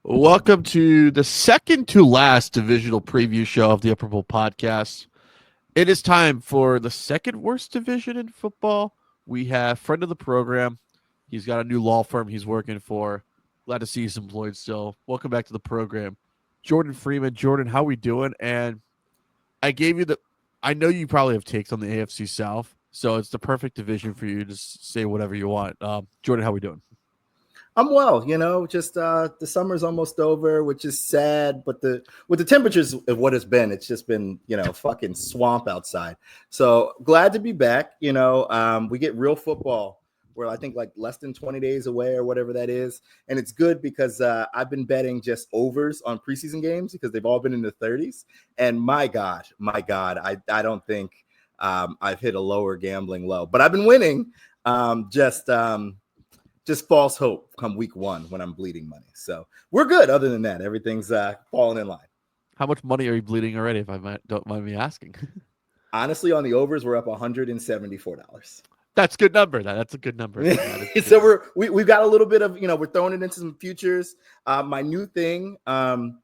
Welcome to the second to last divisional preview show of the Upper Bowl podcast. It is time for the second worst division in football. We have friend of the program. He's got a new law firm he's working for. Glad to see he's employed still. Welcome back to the program. Jordan Freeman. Jordan, how we doing? And I gave you the I know you probably have takes on the AFC South, so it's the perfect division for you to say whatever you want. Jordan, how we doing? I'm well, just the summer's almost over, which is sad, but with the temperatures of what it's been, it's just been, fucking swamp outside. So glad to be back. We get real football. We're, I think, like less than 20 days away or whatever that is. And it's good because I've been betting just overs on preseason games because they've all been in the 30s. And my God, I don't think I've hit a lower gambling low, but I've been winning. Just false hope come week one when I'm bleeding money. So we're good. Other than that, everything's falling in line. How much money are you bleeding already, if don't mind me asking? Honestly, on the overs, we're up $174. That's a good number. That's a good number. So we've got a little bit of, we're throwing it into some futures. My new thing, Chat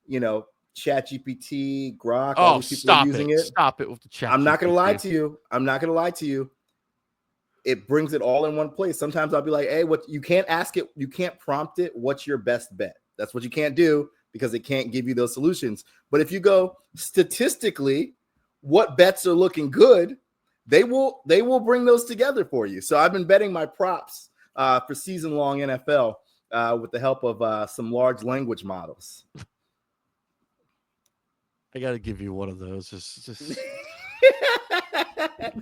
GPT, Grok, all these people are using it. Stop it with the chat. I'm not going to lie to you. It brings it all in one place. Sometimes I'll be like, hey, what you can't ask it, you can't prompt it, what's your best bet? That's what you can't do because it can't give you those solutions. But if you go statistically, what bets are looking good, they will bring those together for you. So I've been betting my props for season-long NFL with the help of some large language models. I got to give you one of those. Just...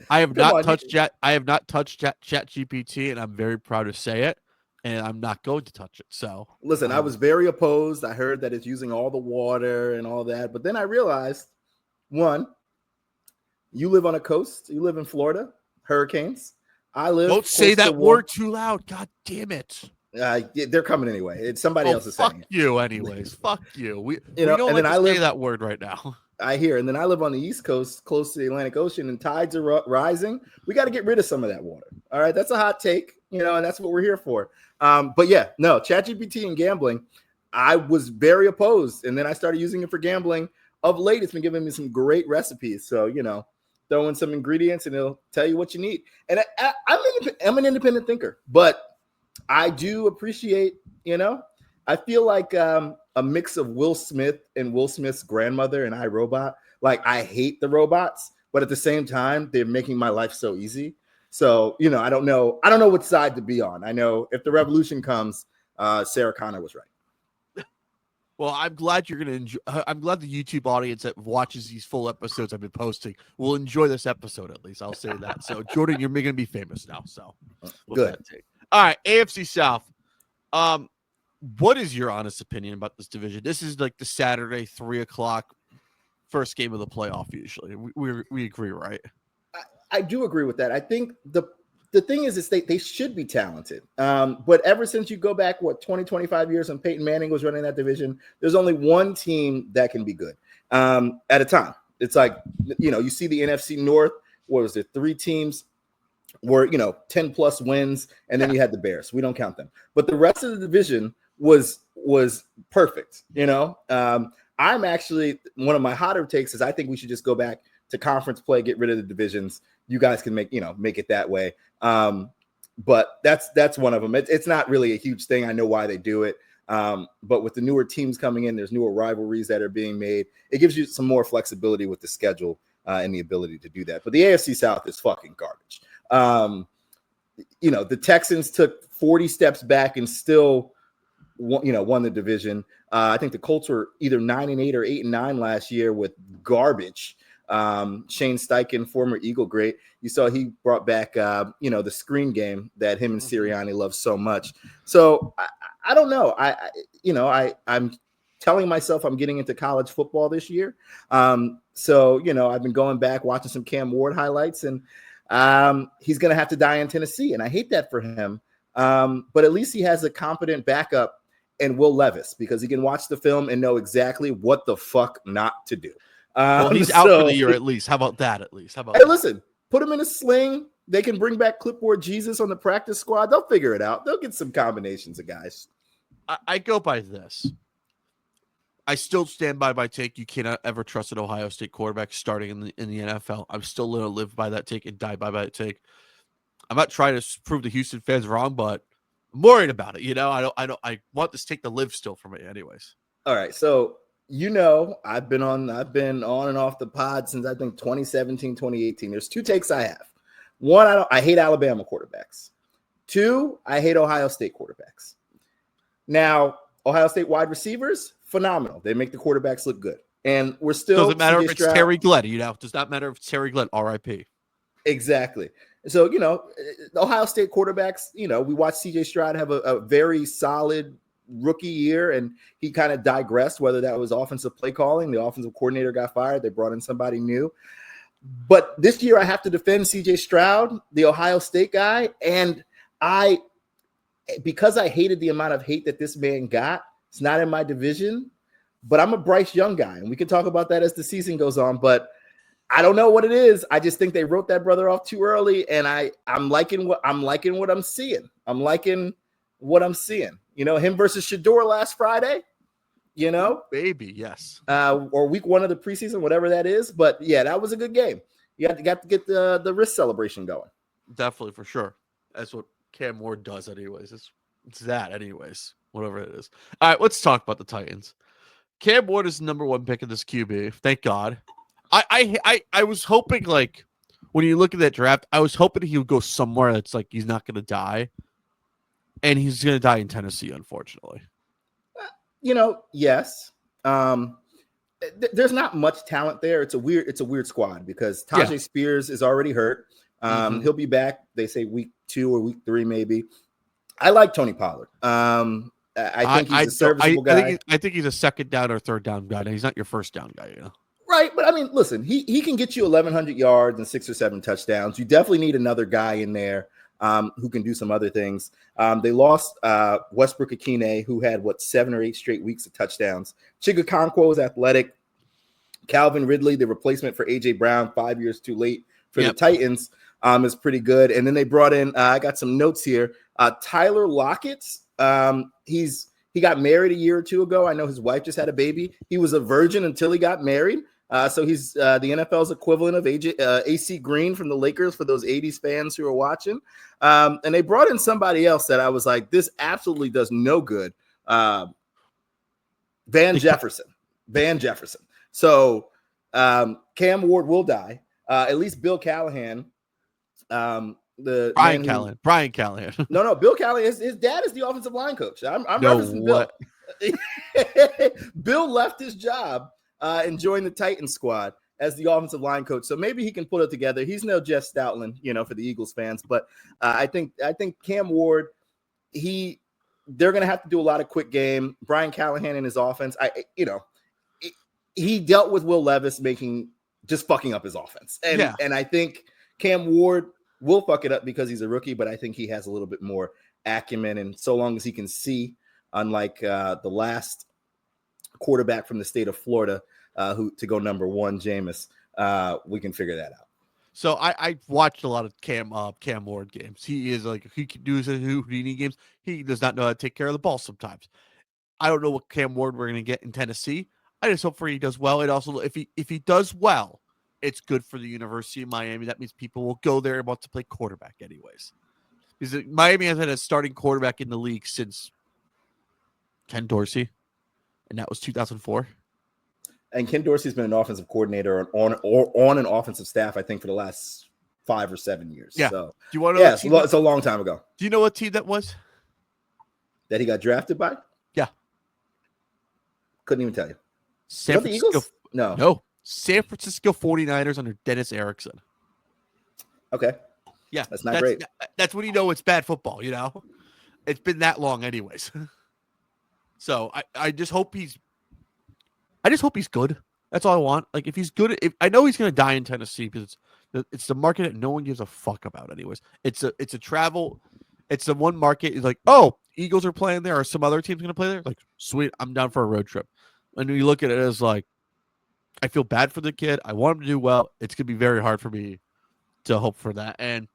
I have not touched Chat GPT, and I'm very proud to say it. And I'm not going to touch it. So listen, I was very opposed. I heard that it's using all the water and all that, but then I realized, one, you live on a coast. You live in Florida, hurricanes. I live. Don't say that word too loud. God damn it. They're coming anyway. It's somebody else is saying it. Fuck you, anyways. Fuck you. We don't like to say that word right now. I hear. And then I live on the East Coast, close to the Atlantic Ocean, and tides are rising. We got to get rid of some of that water. All right. That's a hot take, and that's what we're here for. But yeah, no, ChatGPT and gambling, I was very opposed. And then I started using it for gambling. Of late, it's been giving me some great recipes. So, throw in some ingredients and it'll tell you what you need. And I'm an independent thinker, but I do appreciate, I feel like a mix of Will Smith and Will Smith's grandmother and iRobot. Like, I hate the robots, but at the same time, they're making my life so easy. So, I don't know what side to be on. I know if the revolution comes, Sarah Connor was right. Well, I'm glad you're going to enjoy. I'm glad the YouTube audience that watches these full episodes I've been posting will enjoy this episode at least. I'll say that. So, Jordan, you're going to be famous now. So, good. All right, AFC South. What is your honest opinion about this division? This is like the Saturday 3:00 first game of the playoff. Usually, we agree, right? I do agree with that. I think the thing is they should be talented. But ever since you go back, 20, 25 years when Peyton Manning was running that division, there's only one team that can be good at a time. It's like, you see the NFC North, what was it? 3 teams were, 10 plus wins. And then you had the Bears. We don't count them. But the rest of the division was perfect. I'm actually, one of my hotter takes is I think we should just go back to conference play, get rid of the divisions. You guys can make it that way. But that's one of them. It's not really a huge thing. I know why they do it. But with the newer teams coming in, there's newer rivalries that are being made. It gives you some more flexibility with the schedule and the ability to do that. But the AFC South is fucking garbage. The Texans took 40 steps back and still won the division. I think the Colts were either 9-8 or 8-9 last year with garbage. Shane Steichen, former Eagle great. You saw he brought back, the screen game that him and Sirianni love so much. So I don't know. I'm telling myself I'm getting into college football this year. So I've been going back, watching some Cam Ward highlights, and he's going to have to die in Tennessee. And I hate that for him. But at least he has a competent backup in Will Levis because he can watch the film and know exactly what the fuck not to do. Well, he's out for the year at least. How about that? Listen, put him in a sling. They can bring back Clipboard Jesus on the practice squad. They'll figure it out. They'll get some combinations of guys. I go by this. I still stand by my take. You cannot ever trust an Ohio State quarterback starting in the NFL. I'm still going to live by that take and die by that take. I'm not trying to prove the Houston fans wrong, but I'm worried about it. I want this take to live still for me, anyways. All right, so I've been on and off the pod since I think 2017, 2018. There's two takes I have. One, I hate Alabama quarterbacks. Two, I hate Ohio State quarterbacks. Now, Ohio State wide receivers, phenomenal. They make the quarterbacks look good. And we're still doesn't matter if it's Terry Glenn, does not matter if it's Terry Glenn, RIP. Exactly. So, Ohio State quarterbacks, we watched CJ Stroud have a very solid rookie year, and he kind of digressed, whether that was offensive play calling, the offensive coordinator got fired, they brought in somebody new. But this year I have to defend CJ Stroud, the Ohio State guy, and because I hated the amount of hate that this man got, it's not in my division, but I'm a Bryce Young guy, and we can talk about that as the season goes on, but I don't know what it is. I just think they wrote that brother off too early, and I'm liking what I'm seeing. I'm liking what I'm seeing. Him versus Shador last Friday, Baby, yes. Or week 1 of the preseason, whatever that is. But yeah, that was a good game. You got to get the wrist celebration going. Definitely, for sure. That's what Cam Ward does anyways. It's that anyways, whatever it is. All right, let's talk about the Titans. Cam Ward is the number 1 pick in this QB. Thank God. I was hoping, like, when you look at that draft, I was hoping he would go somewhere that's like he's not going to die. And he's going to die in Tennessee, unfortunately. Yes. There's not much talent there. It's a weird squad because Tajay Spears is already hurt. He'll be back, they say week 2 or week 3 maybe. I like Tony Pollard. I think he's a serviceable guy. I think he's a second down or third down guy. He's not your first down guy, Right, but I mean, listen, he can get you 1,100 yards and 6 or 7 touchdowns. You definitely need another guy in there who can do some other things. They lost Westbrook Akine, who had 7 or 8 straight weeks of touchdowns. Chigakonkwo is athletic. Calvin Ridley, the replacement for AJ Brown, 5 years too late for the Titans, is pretty good. And then they brought in, I got some notes here, Tyler Lockett. He got married a year or 2 ago. I know his wife just had a baby. He was a virgin until he got married. So he's the NFL's equivalent of AC Green from the Lakers for those 80s fans who are watching. And they brought in somebody else that I was like, this absolutely does no good. Van Jefferson. So Cam Ward will die. At least Bill Callahan. Brian Callahan. No, Bill Callahan. His dad is the offensive line coach. I'm referencing Bill. Bill left his job and joined the Titans squad as the offensive line coach. So maybe he can put it together. He's no Jeff Stoutland, for the Eagles fans. But I think Cam Ward, they're going to have to do a lot of quick game. Brian Callahan and his offense, he dealt with Will Levis just fucking up his offense. And I think Cam Ward will fuck it up because he's a rookie, but I think he has a little bit more acumen. And so long as he can see, unlike the last quarterback from the state of Florida, who to go number 1, Jameis, we can figure that out. So I watched a lot of Cam Ward games. He can do his Houdini games. He does not know how to take care of the ball sometimes. I don't know what Cam Ward we're going to get in Tennessee. I just hope he does well. And also, if he does well, it's good for the University of Miami. That means people will go there and want to play quarterback anyways. Because Miami has had a starting quarterback in the league since Ken Dorsey, and that was 2004. And Ken Dorsey's been an offensive coordinator on an offensive staff, I think, for the last 5 or 7 years. Yeah. So, do you want to know it's a long time ago. Do you know what team that was? That he got drafted by? Yeah. Couldn't even tell you. San Francisco. Eagles? No. San Francisco 49ers under Dennis Erickson. Okay. Yeah. That's not great. That's when you know it's bad football, It's been that long anyways. So I just hope he's good. That's all I want. Like, if he's good, I know he's going to die in Tennessee because it's the market that no one gives a fuck about anyways. It's a travel. It's the one market is like, oh, Eagles are playing there or some other team's going to play there. Like, sweet, I'm down for a road trip. And when you look at it as like, I feel bad for the kid. I want him to do well. It's going to be very hard for me to hope for that. And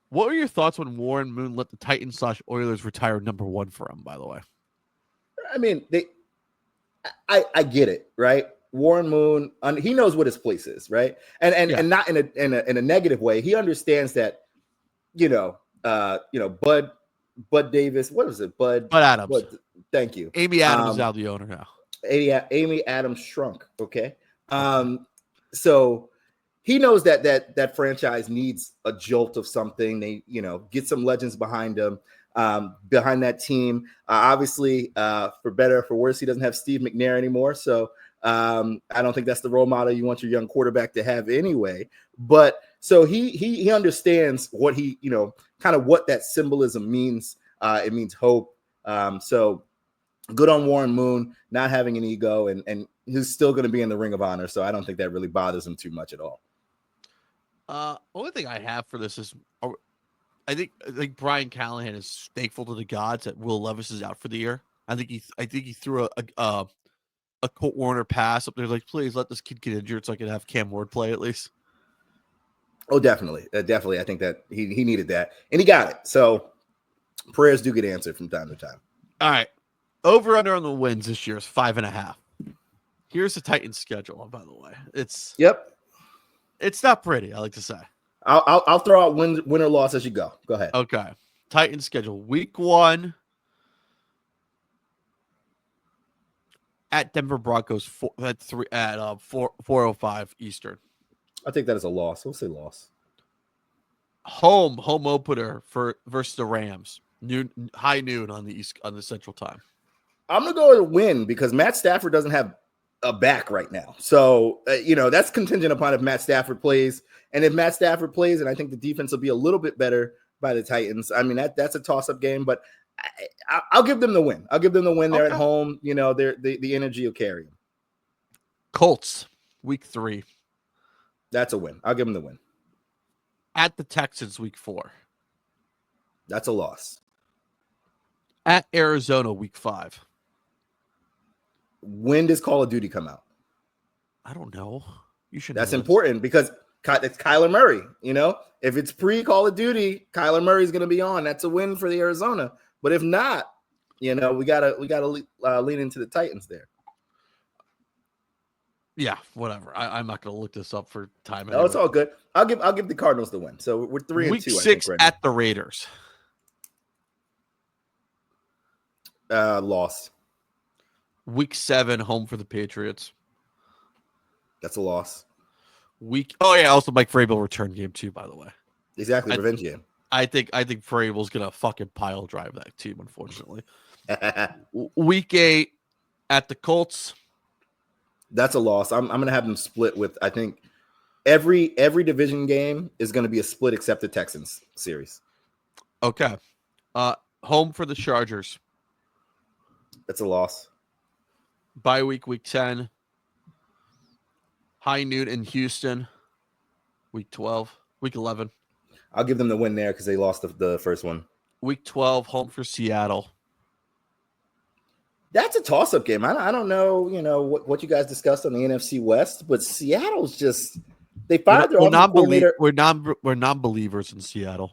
what were your thoughts when Warren Moon let the Titans/Oilers retire number 1 for him, by the way? I mean, I get it, right? Warren Moon, he knows what his place is, right? And not in a negative way. He understands that, Bud Davis, what is it? Bud Adams. Thank you. Amy Adams is now the owner now. Amy Adams shrunk. Okay. So he knows that franchise needs a jolt of something. They, get some legends behind them, behind that team. Obviously, for better or for worse, he doesn't have Steve McNair anymore. So I don't think that's the role model you want your young quarterback to have anyway. But so he understands what he, kind of what that symbolism means. It means hope. So good on Warren Moon not having an ego, and he's still going to be in the Ring of Honor. So I don't think that really bothers him too much at all. Only thing I have for this is, I think Brian Callahan is thankful to the gods that Will Levis is out for the year. I think he threw a Colt Warner pass up there, like, please let this kid get injured so I can have Cam Ward play at least. Oh, definitely. I think that he needed that, and he got it. So prayers do get answered from time to time. All right. Over under on the wins this year is 5.5. Here's the Titans schedule, by the way. It's not pretty, I like to say. I'll throw out win or loss as you go. Go ahead. Okay. Titans schedule. Week 1 at Denver Broncos at 4:05 Eastern. I think that is a loss. We'll say loss. Home opener versus the Rams. High noon on the Central Time. I'm gonna go with a win because Matt Stafford doesn't have a back right now. So that's contingent upon if Matt Stafford plays, and if Matt Stafford plays, and I think the defense will be a little bit better by the Titans. I mean that's a toss-up game, but I'll give them the win. I'll give them the win. They're at home. The energy will carry them. Colts week 3. That's a win. I'll give them the win. At the Texans week 4. That's a loss. At Arizona week 5. When does Call of Duty come out? I don't know. You should. That's important because it's Kyler Murray. If it's pre Call of Duty, Kyler Murray's going to be on. That's a win for the Arizona. But if not, we gotta lean into the Titans there. Yeah, whatever. I'm not going to look this up for time. No, it's all good. I'll give the Cardinals the win. So we're 3-2. Week 6 at the Raiders. Loss. Week 7 home for the Patriots. That's a loss. Also Mike Vrabel return game too, by the way. Exactly, revenge game. I think Vrabel's gonna fucking pile drive that team, unfortunately. Week 8 at the Colts. That's a loss. I'm gonna have them split with, I think every division game is gonna be a split except the Texans series. Okay. Home for the Chargers. That's a loss. Bye week 10. High noon in Houston. Week 11. I'll give them the win there because they lost the first one. Week 12, home for Seattle. That's a toss-up game. I don't know, what you guys discussed on the NFC West, but Seattle's just they fired their offensive coordinator. We're non-believers in Seattle.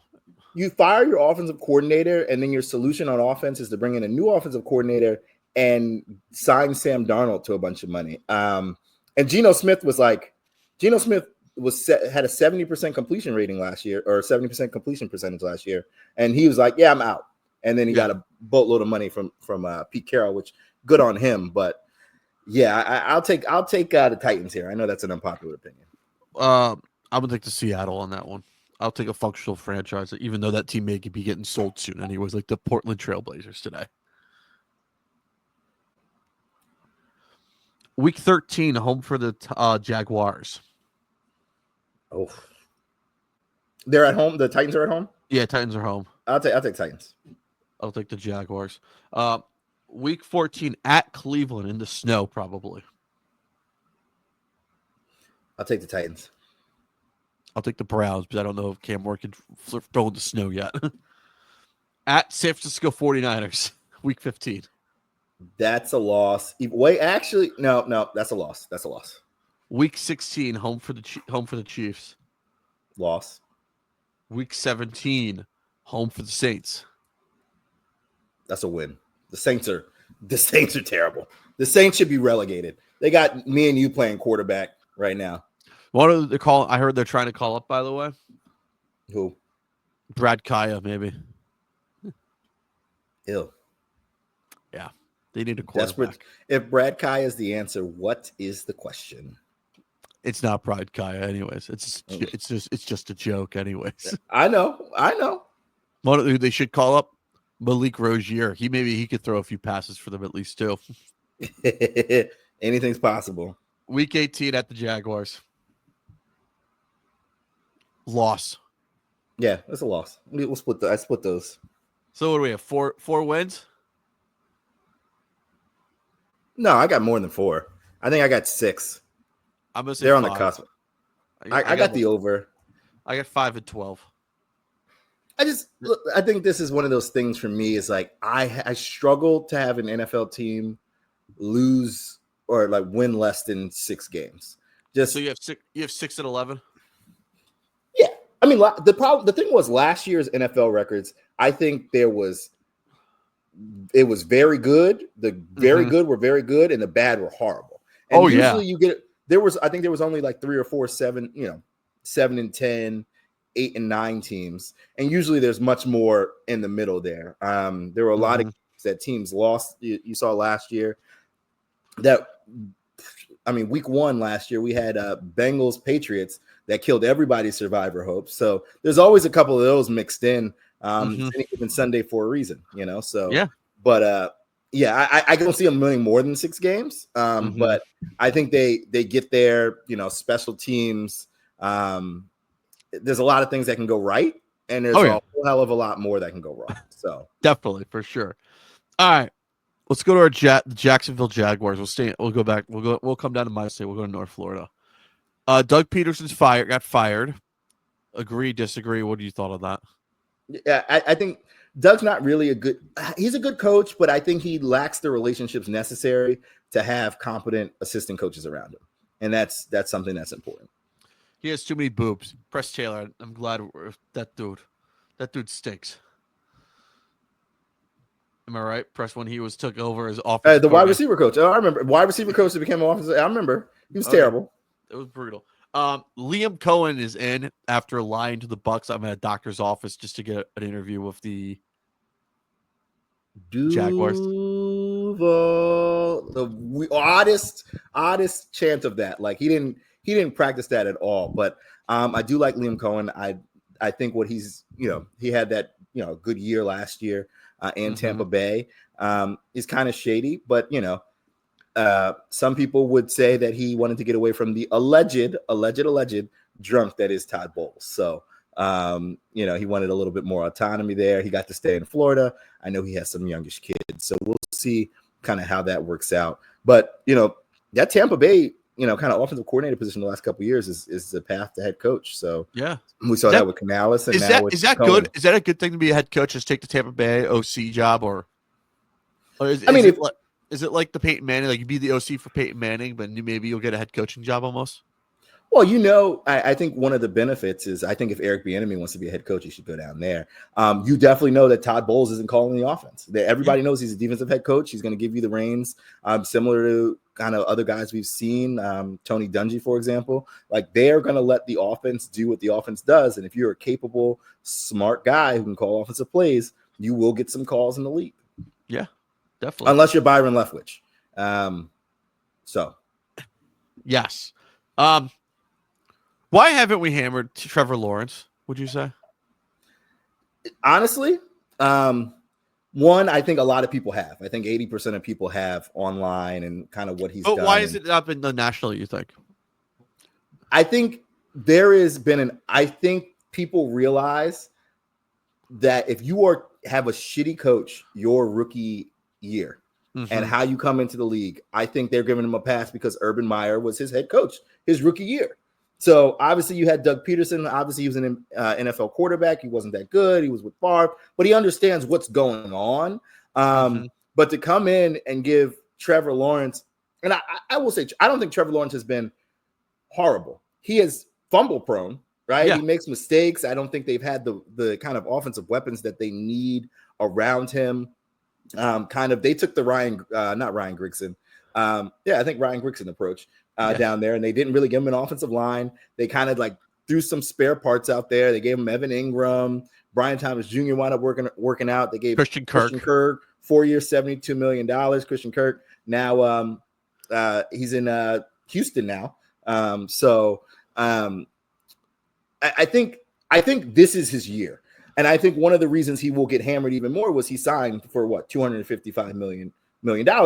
You fire your offensive coordinator, and then your solution on offense is to bring in a new offensive coordinator and sign Sam Darnold to a bunch of money. And Geno Smith had a 70% completion rating last year, or 70% completion percentage last year, and he was like, "Yeah, I'm out." And then he got a boatload of money from Pete Carroll, which good on him. But yeah, I'll take the Titans here. I know that's an unpopular opinion. I'm gonna take the Seattle on that one. I'll take a functional franchise, even though that team may be getting sold soon anyways, like the Portland Trailblazers today. Week 13, home for the Jaguars. Oh, they're at home. The Titans are at home. Yeah, Titans are home. I'll take Titans. I'll take the Jaguars. Week 14 at Cleveland in the snow, probably. I'll take the Titans. I'll take the Browns, but I don't know if Cam Ward can throw in the snow yet. At San Francisco 49ers, week 15. That's a loss. Wait, actually, no, that's a loss. That's a loss. Week 16, home for the Chiefs. Loss. Week 17, home for the Saints. That's a win. The Saints are The Saints are terrible. The Saints should be relegated. They got me and you playing quarterback right now. What are they calling? I heard they're trying to call up, by the way. Who? Brad Kaya, maybe. Ill. Yeah. They need a quarterback. If Brad Kaya is the answer, what is the question? It's not Brad Kaya, anyways. It's just a joke, anyways. I know. They should call up Malik Rozier. He could throw a few passes for them at least too. Anything's possible. Week 18 at the Jaguars. Loss. Yeah, that's a loss. We'll split. I split those. So what do we have? Four wins? No, I got more than 4. I think I got 6. I'm gonna say they're 5. on the cusp. I got the over. I got 5 and 12. I think this is one of those things for me. Is like I struggle to have an NFL team lose or like win less than 6 games. So you have 6 and 11. Yeah, I mean the thing was last year's NFL records. I think it was very good. The very good were very good, and the bad were horrible. And usually you get I think there was only like 3 or 4 7 and 10, 8 and 9 teams, and usually there's much more in the middle there. There were a lot of games that teams lost. You saw last year week 1 last year we had Bengals Patriots that killed everybody's survivor hopes. So there's always a couple of those mixed in. Any given Sunday for a reason, So yeah, but I don't see them winning more than 6 games. But I think they get there. Special teams. There's a lot of things that can go right, and there's a whole hell of a lot more that can go wrong. So definitely, for sure. All right, let's go to our Jacksonville Jaguars. We'll go back. We'll come down to my state. We'll go to North Florida. Doug Peterson's got fired. Agree, disagree? What do you thought of that? Yeah, I think Doug's not really he's a good coach, but I think he lacks the relationships necessary to have competent assistant coaches around him. And that's something that's important. He has too many boobs. Press Taylor. I'm glad that dude stinks. Am I right? Press when he took over as offensive the wide receiver coach. Oh, I remember. Wide receiver coach that became an offensive. I remember. He was terrible. It was brutal. Liam Cohen is in after lying to the Bucks. I'm at a doctor's office just to get an interview with the Jaguars. The oddest chant of that. Like he didn't practice that at all. But I do like Liam Cohen. I think what he's he had that good year last year in Tampa Bay. He's kind of shady, but some people would say that he wanted to get away from the alleged drunk that is Todd Bowles. So, he wanted a little bit more autonomy there. He got to stay in Florida. I know he has some youngish kids, so we'll see kind of how that works out. But, that Tampa Bay, kind of offensive coordinator position the last couple of years is the path to head coach. So yeah, we saw that with Canales. And is that Cohen. good? Is that a good thing to be a head coach? Just take the Tampa Bay OC job, or is it like the Peyton Manning? Like you be the OC for Peyton Manning, but maybe you'll get a head coaching job almost. Well, I think one of the benefits is I think if Eric Bieniemy wants to be a head coach, he should go down there. You definitely know that Todd Bowles isn't calling the offense. Everybody knows he's a defensive head coach. He's going to give you the reins, similar to kind of other guys we've seen, Tony Dungy, for example. Like they're going to let the offense do what the offense does. And if you're a capable, smart guy who can call offensive plays, you will get some calls in the league. Yeah, definitely. Unless you're Byron Leftwich. Yes. Why haven't we hammered Trevor Lawrence, would you say? Honestly, one, I think a lot of people have. I think 80% of people have online and kind of what he's done. But why has it not been done nationally, you think? I think there has been I think people realize that if you have a shitty coach your rookie year and how you come into the league, I think they're giving him a pass because Urban Meyer was his head coach his rookie year. So obviously you had Doug Peterson. Obviously he was an NFL quarterback. He wasn't that good. He was with Favre, but he understands what's going on. But to come in and give Trevor Lawrence, and I will say, I don't think Trevor Lawrence has been horrible. He is fumble prone, right? Yeah. He makes mistakes. I don't think they've had the kind of offensive weapons that they need around him. They took the not Ryan Grigson. I think Ryan Grigson approach down there, and they didn't really give him an offensive line. They kind of like threw some spare parts out there. They gave him Evan Ingram. Brian Thomas Jr. wound up working out. They gave Christian Kirk 4 years, $72 million. Christian Kirk now he's in Houston now. I think this is his year. And I think one of the reasons he will get hammered even more was he signed for $255 million,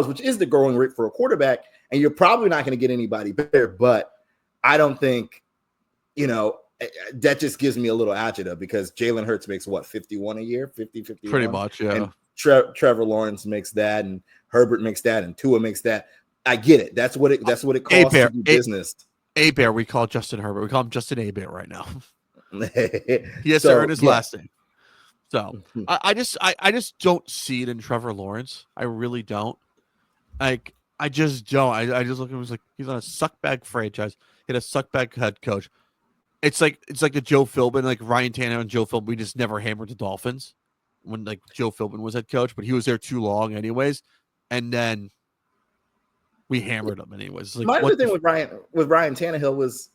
which is the going rate for a quarterback. And you're probably not going to get anybody better. But I don't think, that just gives me a little agita because Jalen Hurts makes 51 a year, 51. Pretty much, yeah. And Trevor Lawrence makes that, and Herbert makes that, and Tua makes that. I get it. That's what it costs to do business. A-Bear, we call Justin Herbert. We call him Justin A-Bear right now. He has to earn his last name. So I just don't see it in Trevor Lawrence. I really don't. I just don't. I just look at him as like he's on a suckbag franchise. He had a suckbag head coach. It's like a Joe Philbin, like Ryan Tannehill and Joe Philbin. We just never hammered the Dolphins when like Joe Philbin was head coach, but he was there too long anyways. And then we hammered him anyways. Like, my other thing with Ryan Tannehill was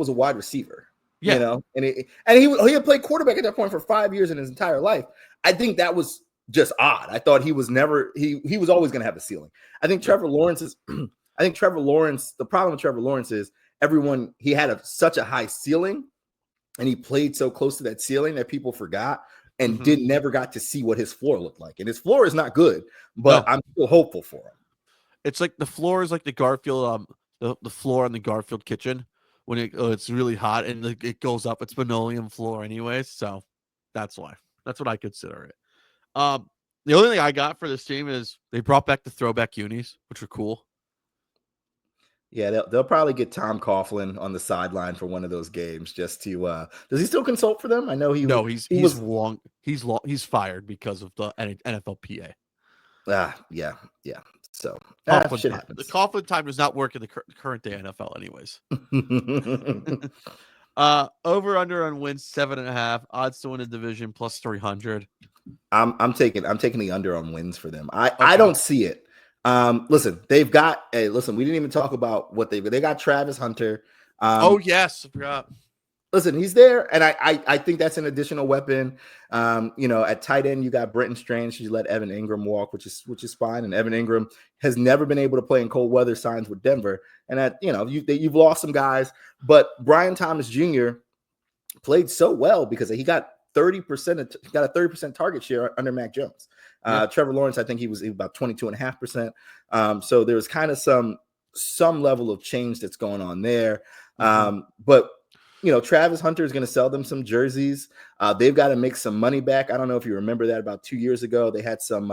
a wide receiver. Yeah. And he had played quarterback at that point for 5 years in his entire life. I think that was just odd. I thought he was always going to have a ceiling. I think Trevor Lawrence, the problem with Trevor Lawrence is he had such a high ceiling and he played so close to that ceiling that people forgot and never got to see what his floor looked like. And his floor is not good, but I'm still hopeful for him. It's like the floor is like the Garfield, the floor in the Garfield kitchen. When it's really hot and it goes up, it's linoleum floor anyways. So that's what I consider it. The only thing I got for this team is they brought back the throwback unis, which are cool. Yeah, they'll probably get Tom Coughlin on the sideline for one of those games just to. Does he still consult for them? I know he's fired because of the NFLPA. Yeah. So shit happens. The Coughlin time does not work in the current day NFL, anyways. Over under on wins 7.5. Odds to win the division plus 300. I'm taking the under on wins for them. I don't see it. Listen, we didn't even talk about what they got Travis Hunter. Yes, I forgot. Listen, he's there, and I think that's an additional weapon. At tight end, you got Brenton Strange. You let Evan Ingram walk, which is fine. And Evan Ingram has never been able to play in cold weather signs with Denver. And you've lost some guys, but Brian Thomas Jr. played so well because he got 30%. Got a 30% target share under Mac Jones. Trevor Lawrence, I think he was about 22.5%. So there's kind of some level of change that's going on there. But Travis Hunter is going to sell them some jerseys. They've got to make some money back. I don't know if you remember that about 2 years ago, they had some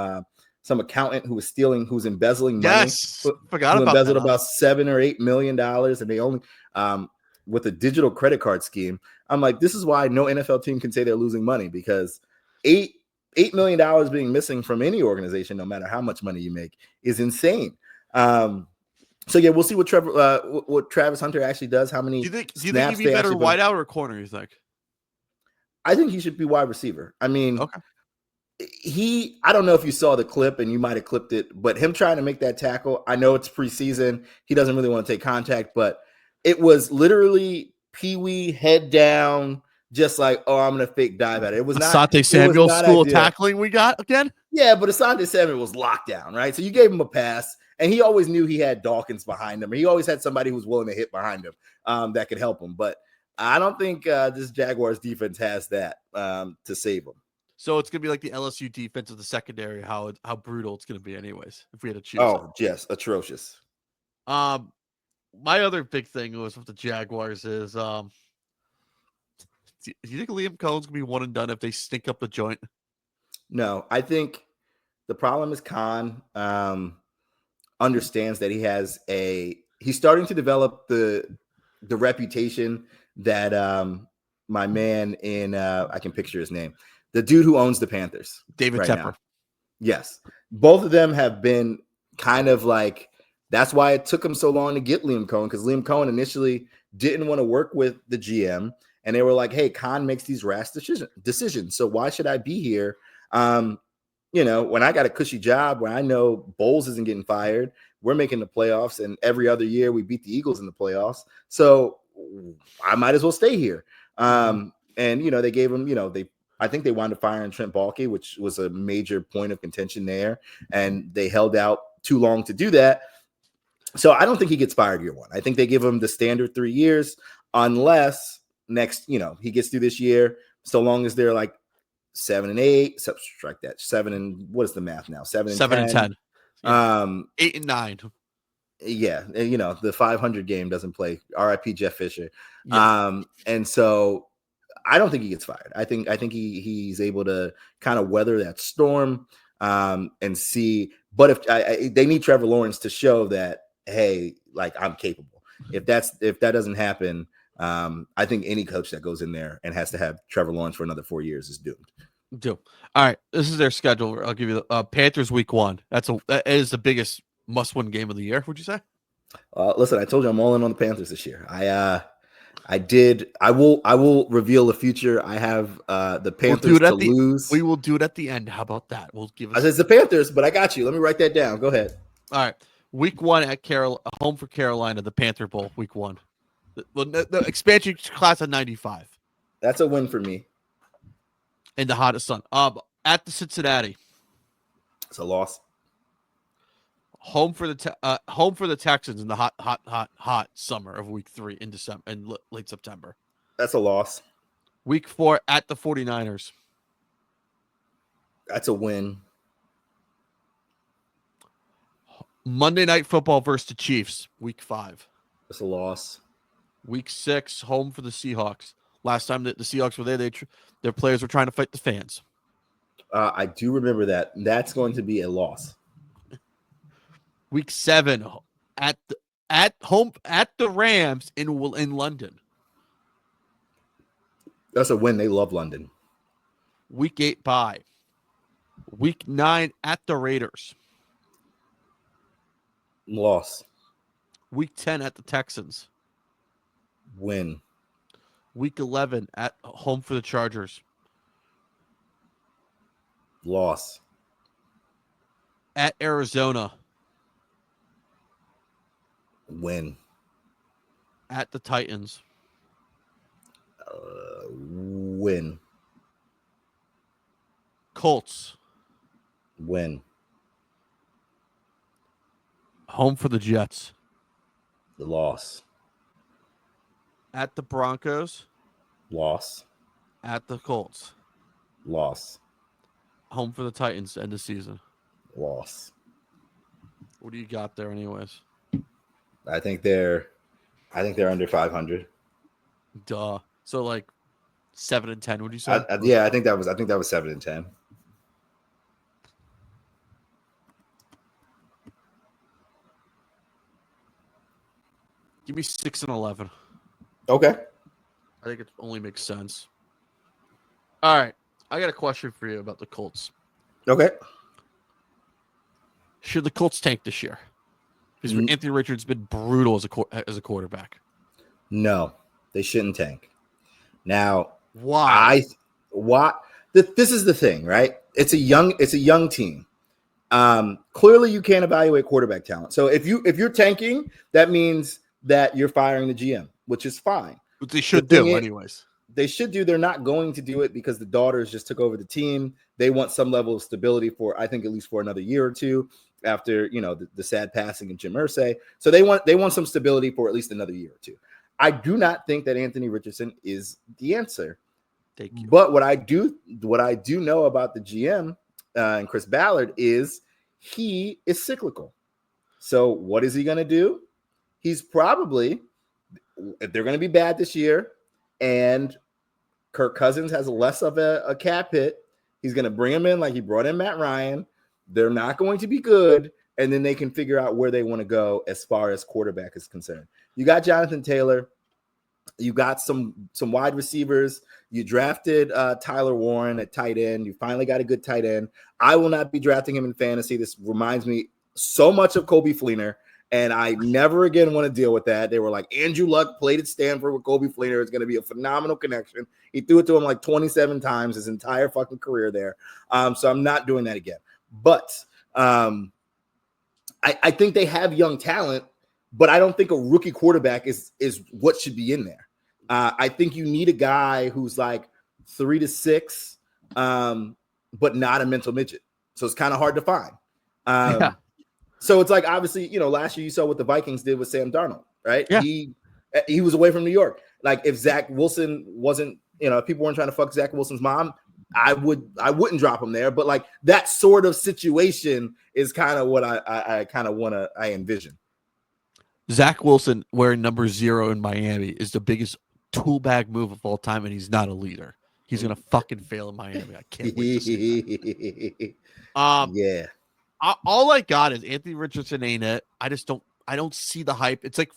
accountant who was embezzling money. Yes, forgot about embezzled that. About $7 or $8 million, and they only with a digital credit card scheme. I'm like, this is why no NFL team can say they're losing money because $8 million being missing from any organization, no matter how much money you make, is insane. So yeah, we'll see what Travis Hunter actually does. How many? Do you think he'd be better wideout or corner? You think? I think he should be wide receiver. I mean, okay. I don't know if you saw the clip and you might have clipped it, but him trying to make that tackle. I know it's preseason. He doesn't really want to take contact, but it was literally Pee-wee head down, just like, oh, I'm gonna fake dive at it. It was not Asante Samuel school of tackling we got again. Yeah, but Asante Samuel was locked down, right? So you gave him a pass. And he always knew he had Dawkins behind him. He always had somebody who was willing to hit behind him that could help him. But I don't think this Jaguars defense has that to save him. So it's going to be like the LSU defense of the secondary, how brutal it's going to be anyways, if we had to choose. Oh, yes, atrocious. My other big thing was with the Jaguars is do you think Liam Cohen's going to be one and done if they stink up the joint? No, I think the problem is Khan understands that he's starting to develop the reputation that my man in I can picture his name, the dude who owns the Panthers, David right Tepper. Now. Yes, both of them have been kind of like that's why it took him so long to get Liam Cohen, because Liam Cohen initially didn't want to work with the GM, and they were like, "Hey, Khan makes these rash decisions, so why should I be here?" when I got a cushy job where I know Bowles isn't getting fired, we're making the playoffs, and every other year we beat the Eagles in the playoffs. So I might as well stay here. And they gave him, I think they wound up firing Trent Baalke, which was a major point of contention there, and they held out too long to do that. So I don't think he gets fired year one. I think they give him the standard 3 years, unless he gets through this year, so long as they're like 7-8, subtract that 7 and what is the math now? 7-10. Yeah. 8-9. Yeah, the 500 game doesn't play. R.I.P. Jeff Fisher. Yeah. And so I don't think he gets fired. I think he's able to kind of weather that storm and see. But if they need Trevor Lawrence to show that, hey, like I'm capable. If that doesn't happen, I think any coach that goes in there and has to have Trevor Lawrence for another 4 years is doomed. All right, this is their schedule. I'll give you the Panthers week 1. That is the biggest must-win game of the year. Would you say? Listen, I told you I'm all in on the Panthers this year. I did. I will reveal the future. I have the Panthers to lose. We will do it at the end. How about that? We'll give. I said it's the Panthers, but I got you. Let me write that down. Go ahead. All right, week 1 at home for Carolina, the Panther Bowl, week 1. The expansion class of '95. That's a win for me. In the hottest sun. At the Cincinnati. It's a loss. Home for the Texans in the hot summer of week 3 in December and late September. That's a loss. Week 4 at the 49ers. That's a win. Monday Night Football versus the Chiefs, week 5. That's a loss. Week 6, home for the Seahawks. Last time that the Seahawks were there, their players were trying to fight the fans. I do remember that. That's going to be a loss. Week 7 at home at the Rams in London. That's a win. They love London. Week 8 bye. Week 9 at the Raiders. Loss. Week 10 at the Texans. Win. Week 11 at home for the Chargers. Loss. At Arizona. Win. At the Titans. Win. Colts. Win. Home for the Jets. The loss. At the Broncos. Loss. At the Colts. Loss. Home for the Titans end of season. Loss. What do you got there anyways? I think they're under 500. Duh. So like 7-10, would you say? I think that was 7-10. Give me 6-11. Okay. I think it only makes sense. All right. I got a question for you about the Colts. Okay. Should the Colts tank this year? Because Anthony Richards has been brutal as a quarterback. No, they shouldn't tank. Now, why? This is the thing, right? It's a young team. Clearly, you can't evaluate quarterback talent. So if you're tanking, that means that you're firing the GM, which is fine. But they should do, anyways. They should do. They're not going to do it because the daughters just took over the team. They want some level of stability for, I think, at least for another year or two after, the sad passing of Jim Irsay. So they want some stability for at least another year or two. I do not think that Anthony Richardson is the answer. Thank you. But what I do know about the GM and Chris Ballard is he is cyclical. So what is he going to do? He's probably, if they're going to be bad this year and Kirk Cousins has less of a cap hit, he's going to bring him in like he brought in Matt Ryan. They're not going to be good, and then they can figure out where they want to go as far as quarterback is concerned. You got Jonathan Taylor. You got some wide receivers. You drafted Tyler Warren at tight end. You finally got a good tight end. I will not be drafting him in fantasy. This reminds me so much of Coby Fleener, And I never again want to deal with that. They were like, Andrew Luck played at Stanford with Kobe Fleener. It's going to be a phenomenal connection. He threw it to him like 27 times his entire fucking career there. So I'm not doing that again. But I think they have young talent, but I don't think a rookie quarterback is what should be in there. I think you need a guy who's like 3 to 6, but not a mental midget. So it's kind of hard to find. So it's like, obviously, last year you saw what the Vikings did with Sam Darnold, right? Yeah. He was away from New York. Like if Zach Wilson wasn't, if people weren't trying to fuck Zach Wilson's mom, I wouldn't drop him there. But like that sort of situation is kind of what I kind of I envision. Zach Wilson wearing number 0 in Miami is the biggest tool bag move of all time, and he's not a leader. He's gonna fucking fail in Miami. I can't wait to see that. Yeah. All I got is Anthony Richardson ain't it. I don't see the hype. It's like,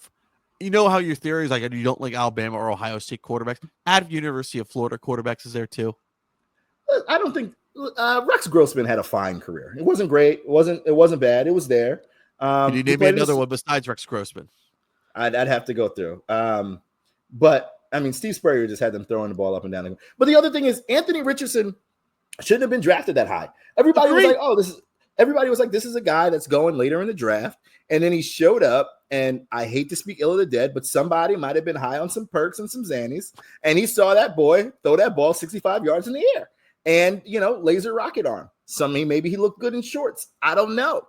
how your theory is like you don't like Alabama or Ohio State quarterbacks. Out of University of Florida quarterbacks is there too. I don't think Rex Grossman had a fine career. It wasn't great. It wasn't bad. It was there. Can you name me another one besides Rex Grossman? I'd have to go through. But I mean, Steve Spurrier just had them throwing the ball up and down. But the other thing is, Anthony Richardson shouldn't have been drafted that high. Everybody was like, this is a guy that's going later in the draft. And then he showed up, and I hate to speak ill of the dead, but somebody might have been high on some perks and some Xannies. And he saw that boy throw that ball 65 yards in the air and, laser rocket arm. Maybe he looked good in shorts. I don't know.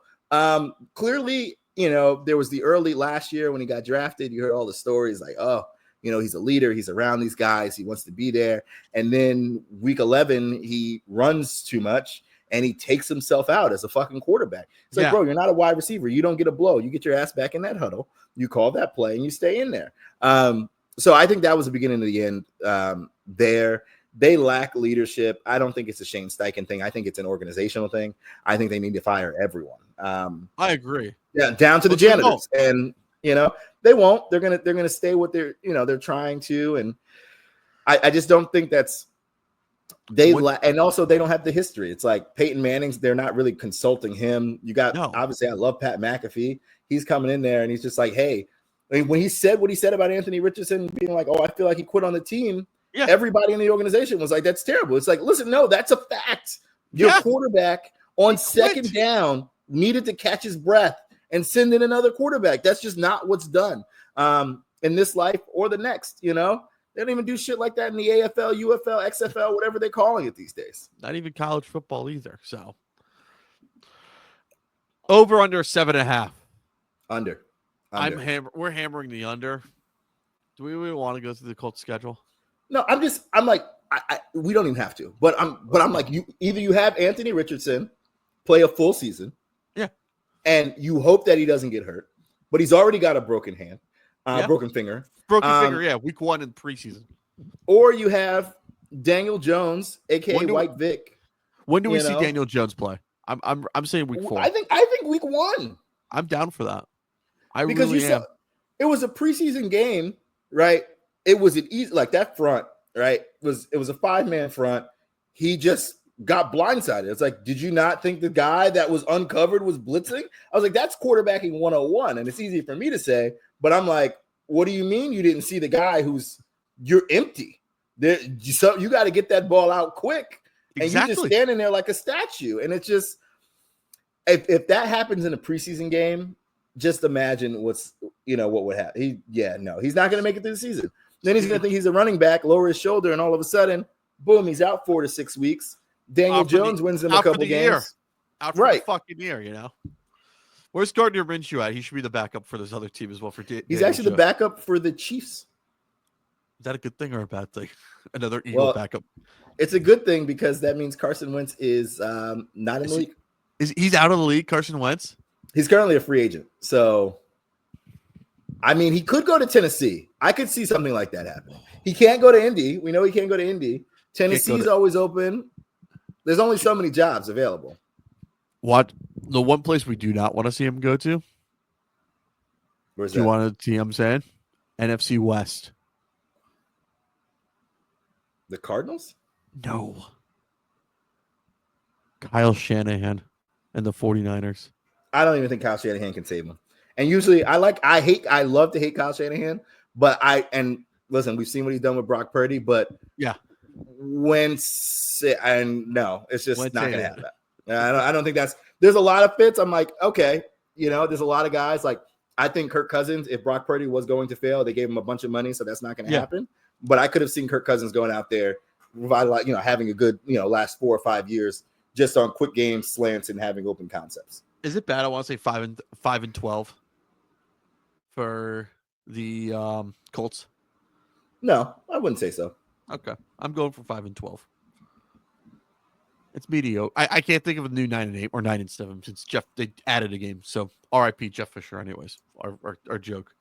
Clearly, there was the early last year when he got drafted, you heard all the stories like, oh, he's a leader. He's around these guys. He wants to be there. And then week 11, he runs too much and he takes himself out as a fucking quarterback. It's like, bro, you're not a wide receiver. You don't get a blow. You get your ass back in that huddle. You call that play and you stay in there. So I think that was the beginning of the end there. They lack leadership. I don't think it's a Shane Steichen thing. I think it's an organizational thing. I think they need to fire everyone. I agree. Yeah, down to the janitors. And they won't. They're gonna stay with they're trying to, and I just don't think that's and also they don't have the history. It's like Peyton Manning's. They're not really consulting him. You got obviously I love Pat McAfee. He's coming in there and he's just like, hey, I mean, when he said what he said about Anthony Richardson being like, oh, I feel like he quit on the team. Yeah. Everybody in the organization was like, that's terrible. It's like, listen, no, that's a fact. Your quarterback on second down needed to catch his breath and send in another quarterback. That's just not what's done in this life or the next, They don't even do shit like that in the AFL, UFL, XFL, whatever they're calling it these days. Not even college football either. So over under 7.5. Under. We're hammering the under. Do we really want to go through the Colts schedule? No, I'm like, we don't even have to, but I'm like, you have Anthony Richardson play a full season. Yeah. And you hope that he doesn't get hurt, but he's already got a broken hand, broken finger. Week 1 in preseason. Or you have Daniel Jones, aka White Vic. When do we see Daniel Jones play? I'm saying week 4. I think week 1. I'm down for that. Because really am. It was a preseason game, right? It was an easy, like that front, right? It was a 5-man front. He just got blindsided. It's like, did you not think the guy that was uncovered was blitzing? I was like, that's quarterbacking 101. And it's easy for me to say, but I'm like, what do you mean you didn't see the guy you're empty? So you got to get that ball out quick. And you're just standing there like a statue. And it's just, if that happens in a preseason game, just imagine what would happen. He's not going to make it through the season. Then he's going to think he's a running back, lower his shoulder, and all of a sudden, boom, he's out 4 to 6 weeks. Daniel Jones wins them a couple games. Out for the fucking year, Where's Gardner Minshew at? He should be the backup for this other team as well. He's actually the backup for the Chiefs. Is that a good thing or a bad thing? Another Eagle backup. It's a good thing because that means Carson Wentz is not in the league. He's out of the league, Carson Wentz? He's currently a free agent. So, I mean, he could go to Tennessee. I could see something like that happening. He can't go to Indy. We know he can't go to Indy. Tennessee's always open. There's only so many jobs available. What? The one place we do not want to see him go to? Where's that? Do you want to see him saying? NFC West. The Cardinals? No. Kyle Shanahan and the 49ers. I don't even think Kyle Shanahan can save him. And usually I love to hate Kyle Shanahan, but listen, we've seen what he's done with Brock Purdy, but Yeah. No, it's just Wentz not going to ain't happen. I don't think there's a lot of fits. I'm like, okay, there's a lot of guys. Like, I think Kirk Cousins, if Brock Purdy was going to fail, they gave him a bunch of money, so that's not going to happen. But I could have seen Kirk Cousins going out there, having a good, last 4 or 5 years just on quick game slants and having open concepts. Is it bad? I want to say 5-12 for the Colts. No, I wouldn't say so. Okay, I'm going for 5-12. It's mediocre. I can't think of a new 9-8 or 9-7 since they added a game. So R.I.P. Jeff Fisher. Anyways, our joke.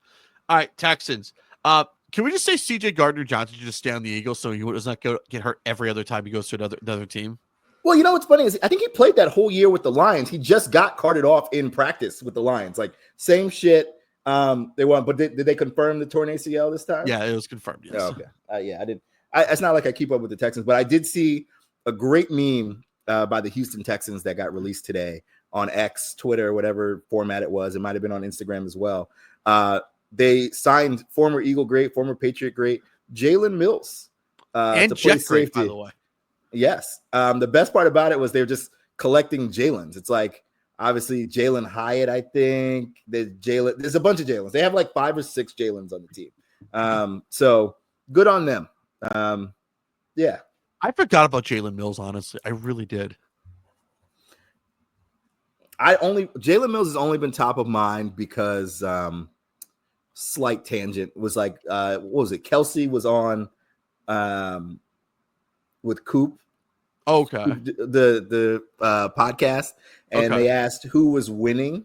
All right, Texans. Can we just say C.J. Gardner-Johnson should just stay on the Eagles so he does not get hurt every other time he goes to another team? Well, what's funny is I think he played that whole year with the Lions. He just got carted off in practice with the Lions. Like, same shit. They won, but did they confirm the torn ACL this time? Yeah, it was confirmed. Yes. Oh, okay. Yeah, I didn't. It's not like I keep up with the Texans, but I did see a great meme by the Houston Texans that got released today on X, Twitter, whatever format it was. It might have been on Instagram as well. They signed former Eagle great, former Patriot great, Jalen Mills and to play Jet great, safety. by the way. Yes. The best part about it was they're just collecting Jalen's. It's like, obviously, Jalen Hyatt, I think. There's a bunch of Jalen's. They have like 5 or 6 Jalen's on the team. So good on them. Yeah. I forgot about Jalen Mills, honestly. I really did. Jalen Mills has only been top of mind because slight tangent was like what was it? Kelsey was on with Coop. Okay. The podcast, and they asked who was winning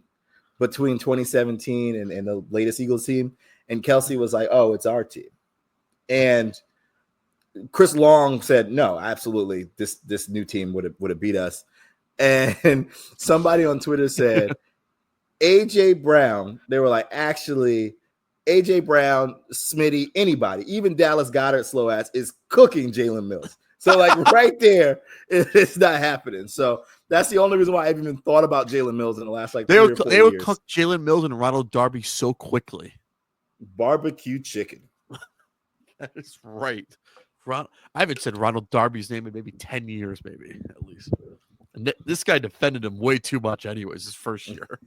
between 2017 and the latest Eagles team, and Kelsey was like, "Oh, it's our team." And Chris Long said, "No, absolutely, this new team would have beat us." And somebody on Twitter said, AJ Brown. They were like, actually, AJ Brown, Smitty, anybody, even Dallas Goedert, slow ass, is cooking Jalen Mills. So like right there, it's not happening. So that's the only reason why I've even thought about Jalen Mills in the last like 3 or 4 years. They would cook Jalen Mills and Ronald Darby so quickly. Barbecue chicken. That is right. I haven't said Ronald Darby's name in maybe 10 years, maybe at least. And this guy defended him way too much, anyways. His first year.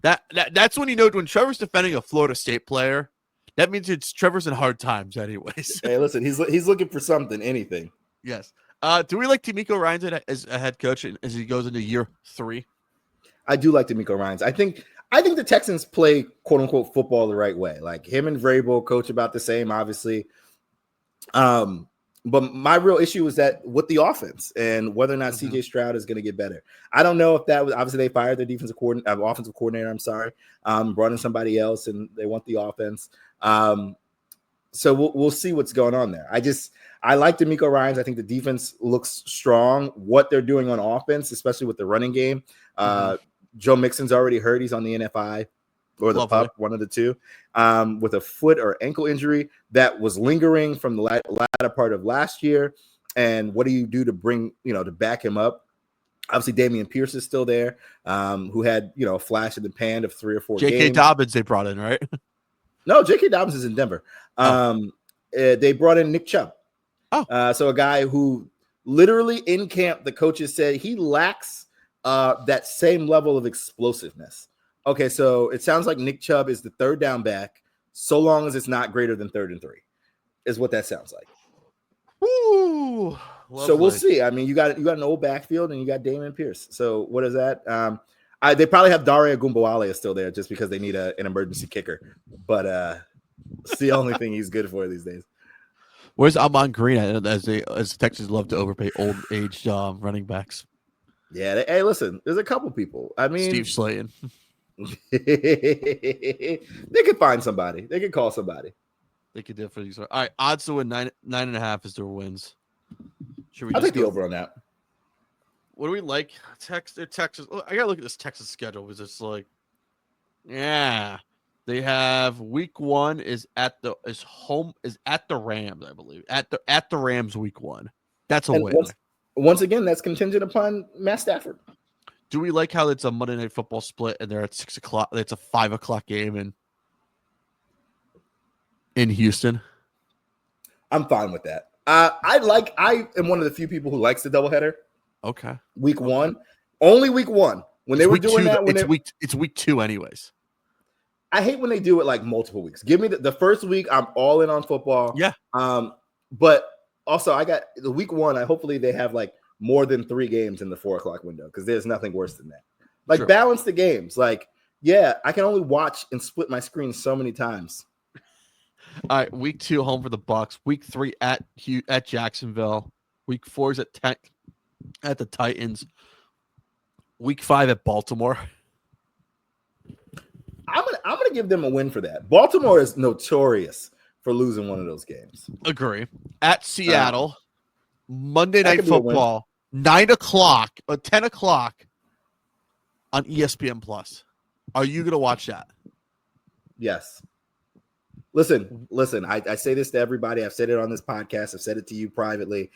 That's when when Trevor's defending a Florida State player. That means Trevor's in hard times, anyways. Hey, listen, he's looking for something, anything. Yes. Do we like D'Amico Ryans as a head coach as he goes into year 3? I do like D'Amico Ryans. I think the Texans play quote unquote football the right way. Like him and Vrabel coach about the same, obviously. But my real issue is that with the offense and whether or not CJ Stroud is going to get better. I don't know if that was obviously they fired their offensive coordinator. I'm sorry, brought in somebody else, and they want the offense. So we'll see what's going on there. I like D'Amico Ryans. I think the defense looks strong. What they're doing on offense, especially with the running game. Joe Mixon's already hurt. He's on the NFI. Or the pup, one of the two, with a foot or ankle injury that was lingering from the latter part of last year. And what do you do to bring, to back him up? Obviously, Dameon Pierce is still there, who had, a flash in the pan of 3 or 4 games. J.K. Dobbins they brought in, right? No, J.K. Dobbins is in Denver. They brought in Nick Chubb. So a guy who literally in camp, the coaches said he lacks that same level of explosiveness. Okay, so it sounds like Nick Chubb is the third down back, so long as it's not greater than 3rd and 3, is what that sounds like. Woo! So we'll see. I mean, you got an old backfield and you got Dameon Pierce. So what is that? They probably have Daria Gumbawale still there just because they need an emergency kicker. But it's the only thing he's good for these days. Where's Amon Green as Texans love to overpay old aged running backs? Yeah. Hey, listen, there's a couple people. I mean, Steve Slayton. They could find somebody. They could call somebody. They could definitely. All right, odds to win 9.5 is their wins. Should we? I'll take the over on that. What do we like? Texas. I gotta look at this Texas schedule because it's like, yeah, they have week 1 is at the Rams, I believe. At the Rams week 1. That's a win. Once again, that's contingent upon Matt Stafford. Do we like how it's a Monday Night Football split and they're at 6 o'clock? It's a 5 o'clock game in Houston. I'm fine with that. I am one of the few people who likes the doubleheader. Okay. Week 1, only week 1. When they were doing that, it's week 2 anyways. I hate when they do it like multiple weeks. Give me the first week. I'm all in on football. Yeah. But also I got the week 1. Hopefully they have like more than 3 games in the 4 o'clock window because there's nothing worse than that. Like sure. Balance the games. Like, yeah, I can only watch and split my screen so many times. All right, week 2 home for the Bucks. Week 3 at Jacksonville. Week 4 is at the Titans. Week 5 at Baltimore. I'm gonna give them a win for that. Baltimore is notorious for losing one of those games. Agree. At Seattle, Monday Night Football, 9 o'clock or 10 o'clock on ESPN Plus. Are you gonna watch that? Yes. Listen. I say this to everybody. I've said it on this podcast. I've said it to you privately.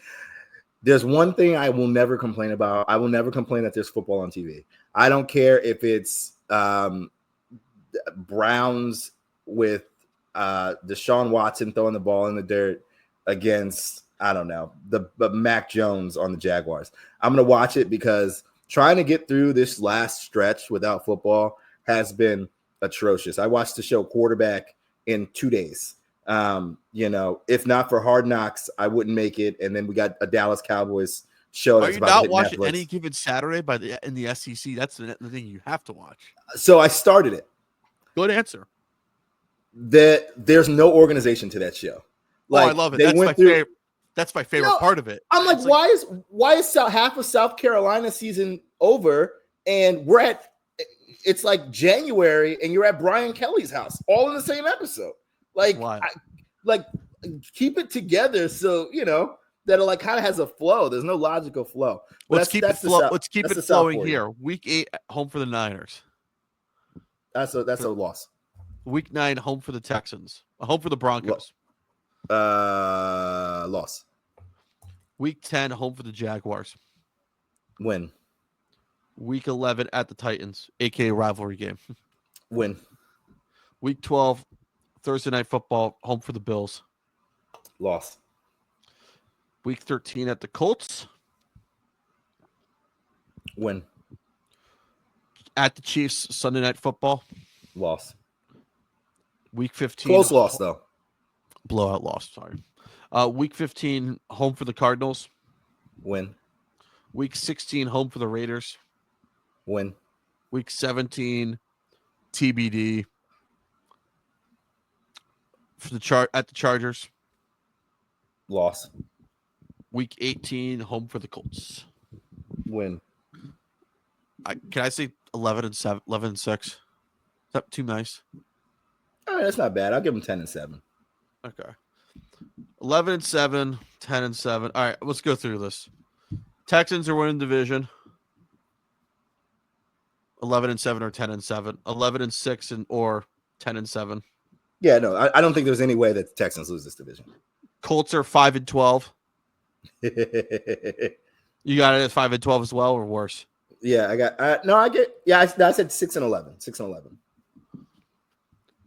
There's one thing I will never complain about. I will never complain that there's football on TV. I don't care if it's Browns with Deshaun Watson throwing the ball in the dirt against, I don't know, the Mac Jones on the Jaguars. I'm going to watch it because trying to get through this last stretch without football has been atrocious. I watched the show Quarterback in 2 days. If not for Hard Knocks, I wouldn't make it. And then we got a Dallas Cowboys show. Are you not watching Any Given Saturday in the SEC? That's the thing you have to watch. So I started it. Good answer. There's no organization to that show. I love it. That's my favorite part of it. I'm like, why is half of South Carolina season over and it's like January and you're at Brian Kelly's house all in the same episode? Like, keep it together so that it like kind of has a flow. There's no logical flow. Let's keep it flowing here. Week 8 home for the Niners. That's a loss. Week 9 home for the Texans. Home for the Broncos. Loss. Week 10 home for the Jaguars. Win. Week 11 at the Titans, aka rivalry game. Win. Week 12 Thursday Night Football home for the Bills. Loss. Week 13 at the Colts. Win. At the Chiefs, Sunday Night Football. Loss. Week 15. Close loss, though. Blowout loss, sorry. Week 15, home for the Cardinals. Win. Week 16, home for the Raiders. Win. Week 17, TBD. At the Chargers. Loss. Week 18, home for the Colts. Win. Can I say 11-7, 11-6? Is that too nice? That's not bad. I'll give them 10-7. Okay. 11-7, 10-7. All right, let's go through this. Texans are winning division. 11-7 or 10-7. 11-6 or 10-7. Yeah, no, I don't think there's any way that the Texans lose this division. Colts are 5-12. You got it at 5-12 as well, or worse? Yeah, I said 6-11. 6-11.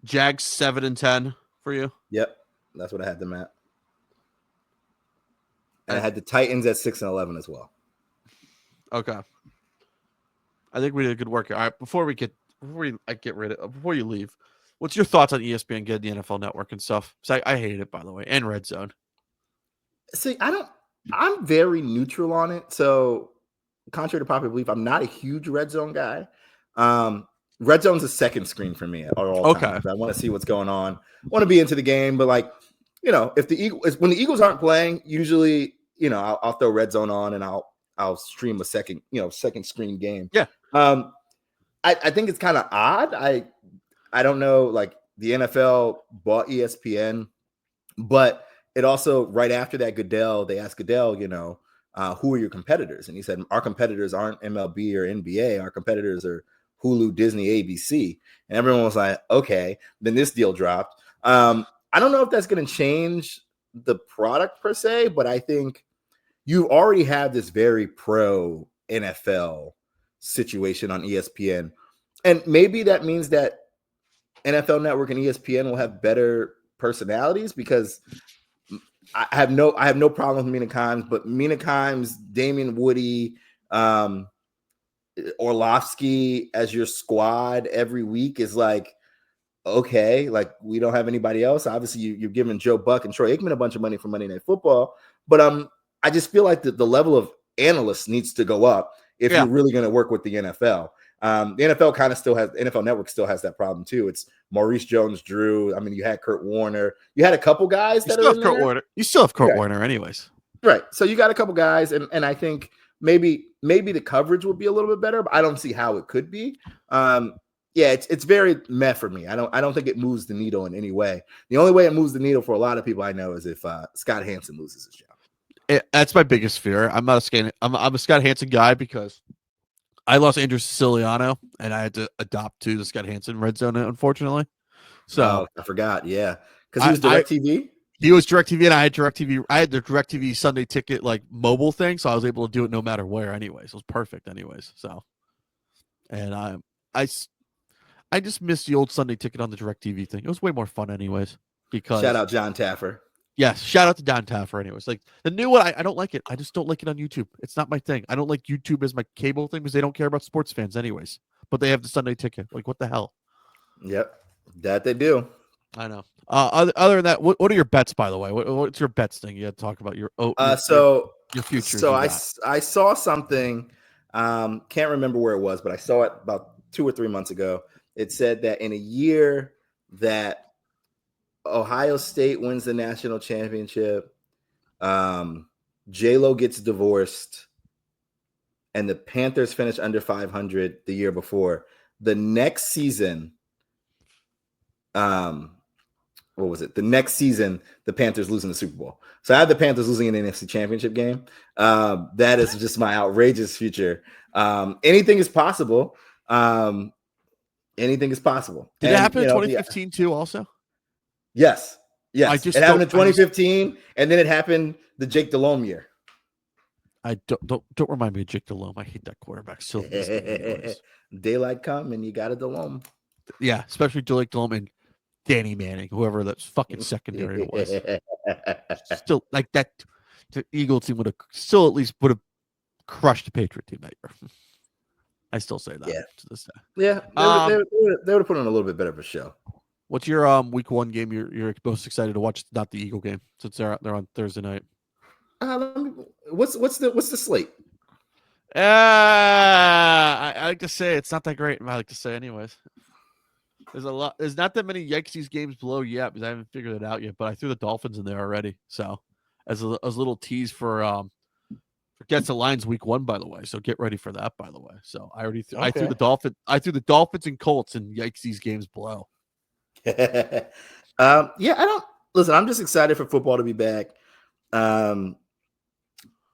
Jags 7-10 for you. Yep, that's what I had them at. And I had the Titans at 6-11 as well. Okay. I think we did good work here. All right, before you leave, what's your thoughts on ESPN getting the NFL Network and stuff? So I hate it, by the way, and Red Zone. See, I'm very neutral on it. So, contrary to popular belief, I'm not a huge Red Zone guy. Red Zone's a second screen for me at all times. I want to see what's going on. I want to be into the game, but if when the Eagles aren't playing, usually, I'll throw Red Zone on and I'll stream a second screen game. Yeah. I think it's kind of odd. I don't know, like the NFL bought ESPN, but it also right after that, they asked Goodell, who are your competitors? And he said, our competitors aren't MLB or NBA. Our competitors are Hulu, Disney, ABC. And everyone was like, okay. Then this deal dropped. I don't know if that's going to change the product per se, but I think you already have this very pro NFL situation on ESPN. And maybe that means that NFL Network and ESPN will have better personalities, because I have no problem with Mina Kimes, but Mina Kimes, Damian Woody, Orlovsky as your squad every week is like, okay, like we don't have anybody else. Obviously, you're giving Joe Buck and Troy Aikman a bunch of money for Monday Night Football, but I just feel like the level of analysts needs to go up if you're really going to work with the NFL. The NFL Network still has that problem too. It's Maurice Jones-Drew. I mean, you had Kurt Warner. You had a couple guys that are in there. Warner. You still have Kurt Warner, anyways. Right. So you got a couple guys, and I think maybe the coverage would be a little bit better, but I don't see how it could be. It's very meh for me. I don't think it moves the needle in any way. The only way it moves the needle for a lot of people I know is if Scott Hansen loses his job. That's my biggest fear. I'm a Scott Hansen guy because I lost Andrew Siciliano and I had to adopt to the Scott Hansen red zone, unfortunately. So I forgot. Yeah. Because he was DirecTV. He was DirecTV, and I had DirecTV. I had the DirecTV Sunday Ticket like mobile thing, so I was able to do it no matter where. Anyways, it was perfect. Anyways, so, and I just missed the old Sunday Ticket on the DirecTV thing. It was way more fun, anyways. Because shout out John Taffer. Yes, shout out to Don Taffer. Anyways, like the new one, I don't like it. I just don't like it on YouTube. It's not my thing. I don't like YouTube as my cable thing because they don't care about sports fans, anyways. But they have the Sunday Ticket. Like, what the hell? Yep, that they do. I know. Other than that, what are your bets, by the way? What's your bets thing? You had to talk about your future. So I saw something. Can't remember where it was, but I saw it about 2 or 3 months ago. It said that in a year that Ohio State wins the national championship, J-Lo gets divorced, and the Panthers finish under 500 the year before. The next season, what was it? The next season, the Panthers losing the Super Bowl. So I have the Panthers losing an NFC championship game. That is just my outrageous future. Anything is possible. Anything is possible. Did it happen in 2015 too also? Yes. It happened in 2015, and then it happened the Jake Delhomme year. I don't remind me of Jake Delhomme. I hate that quarterback. So daylight come and you got a Delhomme. Yeah, especially Jake Delhomme and Danny Manning, whoever that's fucking secondary it was. Still, like that, the Eagle team would have crushed the Patriot team that year. I still say that to this day. Yeah, they would have put on a little bit better of a show. What's your week one game you're most excited to watch? Not the Eagle game, since they're on Thursday night. What's the slate? I like to say it's not that great. I like to say anyways. There's not that many Yankees games below yet because I haven't figured it out yet. But I threw the Dolphins in there already. So as a little tease for Gets the Lions week one, by the way. So get ready for that, by the way. So I already I threw the Dolphins. I threw the Dolphins and Colts and Yankees games below. I don't listen. I'm just excited for football to be back.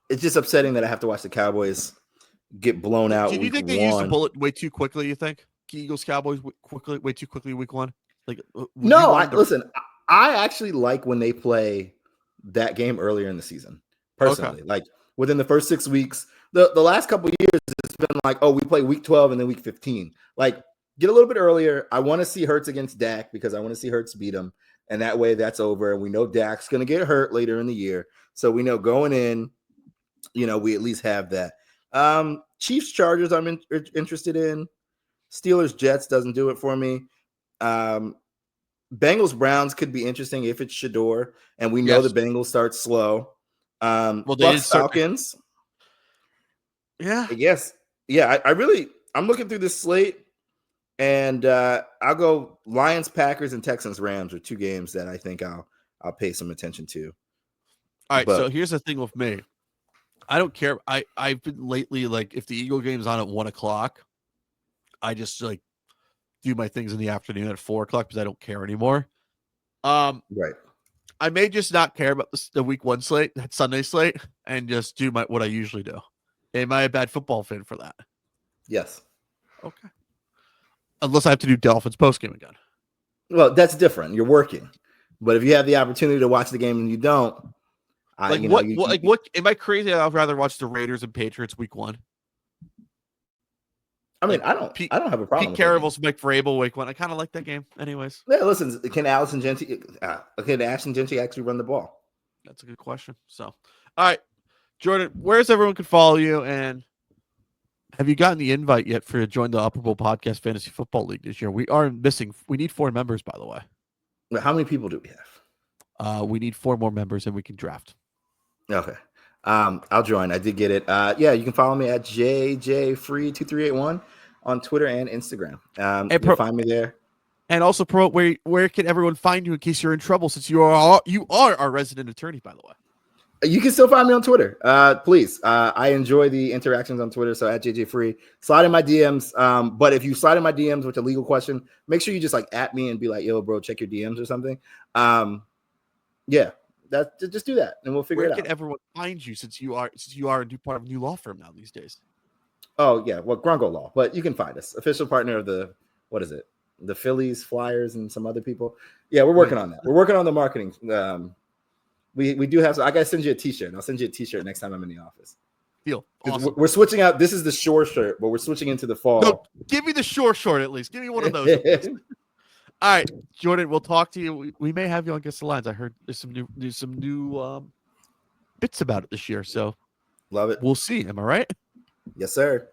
It's just upsetting that I have to watch the Cowboys get blown out. Do you think they used the bullet way too quickly? You think Eagles Cowboys way too quickly week one? Like no, I actually like when they play that game earlier in the season. Personally, like within the first 6 weeks. The last couple of years, it's been like, oh, we play week 12 and then week 15. Like, get a little bit earlier. I want to see Hurts against Dak because I want to see Hurts beat him. And that way that's over. And we know Dak's going to get hurt later in the year. So we know going in, we at least have that. Chiefs Chargers I'm interested in. Steelers Jets doesn't do it for me. Bengals Browns could be interesting if it's Shador. And we know the Bengals start slow. Bucks Falcons. Yeah. Yes. Yeah. I'm looking through this slate, and I'll go Lions, Packers, and Texans, Rams are 2 games that I think I'll pay some attention to. All right. So here's the thing with me. I don't care. I've been lately, like, if the Eagle game's on at 1:00, I just like do my things in the afternoon at 4:00 because I don't care anymore. Right. I may just not care about the week one slate, that Sunday slate, and just do what I usually do. Am I a bad football fan for that? Yes. Okay. Unless I have to do Dolphins postgame again. Well, that's different. You're working. But if you have the opportunity to watch the game and you don't, what am I crazy? I'd rather watch the Raiders and Patriots week one. I mean, Like I don't have a problem Pete with that game. Caramel's Mike Vrabel week one. I kind of like that game. Anyways, Yeah, listen, can Ashton Gentry actually run the ball? that's a good question. So, all right, Jordan, where's everyone can follow you? And have you gotten the invite yet for to join the Upper Bowl Podcast Fantasy Football League this year? We are missing. We need 4 members, by the way. How many people do we have? We need 4 more members, and we can draft. Okay. I'll join. I did get it. Yeah, you can follow me at JJFree2381 on Twitter and Instagram. You'll find me there. And also, where can everyone find you in case you're in trouble? Since you are our resident attorney, by the way. You can still find me on Twitter. Please. I enjoy the interactions on Twitter. So at JJFree, slide in my DMs. But if you slide in my DMs with a legal question, make sure you just like at me and be like, "Yo, bro, check your DMs" or something. Yeah. Just do that and we'll figure it out. Where can everyone find you since you are a new part of a new law firm now these days? Oh yeah, well, Grungo Law, but you can find us. Official partner of the the Phillies, Flyers, and some other people. Yeah, we're working on that. We're working on the marketing. We do have. I gotta send you a T-shirt. I'll send you a T-shirt next time I'm in the office. Deal. Awesome. We're switching out. This is the shore shirt, but we're switching into the fall. No, give me the short at least. Give me one of those. All right, Jordan, we'll talk to you. We may have you on Guess the Lines. I heard there's some new bits about it this year, so Love it. We'll see. Am I right? Yes, sir.